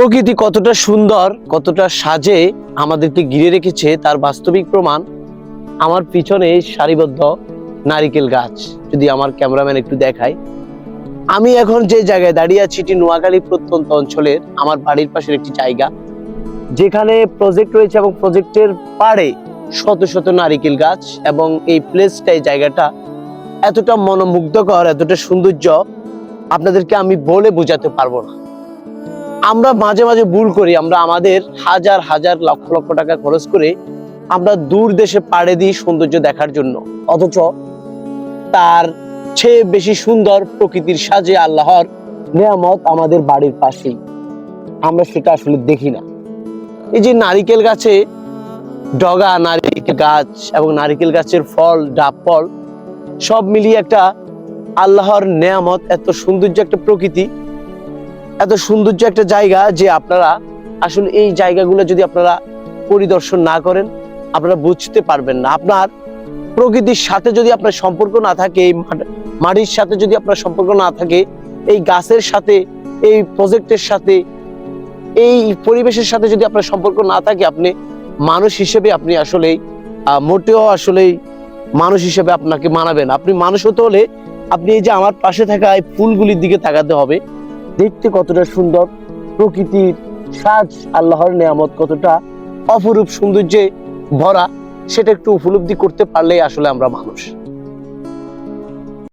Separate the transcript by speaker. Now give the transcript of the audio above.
Speaker 1: প্রকৃতি কতটা সুন্দর, কতটা সাজে আমাদেরকে ঘিরে রেখেছে তার বাস্তবিক প্রমাণ আমার পিছনে সারিবদ্ধ নারিকেল গাছ। যদি আমার ক্যামেরাম্যান একটু দেখায়, আমি এখন যে জায়গায় দাঁড়িয়ে আছি এটি নোয়াখালী প্রত্যন্ত অঞ্চলের আমার বাড়ির পাশের একটি জায়গা, যেখানে প্রজেক্ট রয়েছে এবং প্রজেক্টের পাড়ে শত শত নারিকেল গাছ। এবং এই প্লেসটা, এই জায়গাটা এতটা মনোমুগ্ধকর, এতটা সৌন্দর্য আপনাদেরকে আমি বলে বোঝাতে পারবো না। আমরা মাঝে মাঝে ভুল করি, আমরা আমাদের হাজার হাজার লক্ষ লক্ষ টাকা খরচ করে আমরা দূর দেশে পাড়ে দিই সৌন্দর্য দেখার জন্য, অথচ তার চেয়ে বেশি সুন্দর প্রকৃতির সাজে আল্লাহর নিয়ামত আমাদের বাড়ির পাশেই, আমরা সেটা আসলে দেখি না। এই যে নারিকেল গাছে ডগা, নারিকেল গাছ এবং নারিকেল গাছের ফল, ডাব ফল সব মিলিয়ে একটা আল্লাহর নিয়ামত, এত সৌন্দর্য একটা প্রকৃতি, এত সৌন্দর্য একটা জায়গা যে আপনারা আসলে এই জায়গাগুলো যদি আপনারা পরিদর্শন না করেন আপনারা বুঝতে পারবেন না। আপনার প্রকৃতির সাথে যদি আপনার সম্পর্ক না থাকে, এই মাটির সাথে যদি আপনার সম্পর্ক না থাকে, এই গাছের সাথে, এই প্রজেক্টের সাথে, এই পরিবেশের সাথে যদি আপনার সম্পর্ক না থাকে, আপনি মানুষ হিসেবে আপনি আসলে মোটেও আসলে মানুষ হিসেবে আপনাকে মানাবেন। আপনি মানুষ হতে হলে আপনি এই যে আমার পাশে থাকা এই ফুলগুলির দিকে তাকাতে হবে। দেখতে কতটা সুন্দর, প্রকৃতির সাজ, আল্লাহর নিয়ামত কতটা অপরূপ সৌন্দর্যে ভরা, সেটা একটু উপলব্ধি করতে পারলেই আসলে আমরা মানুষ।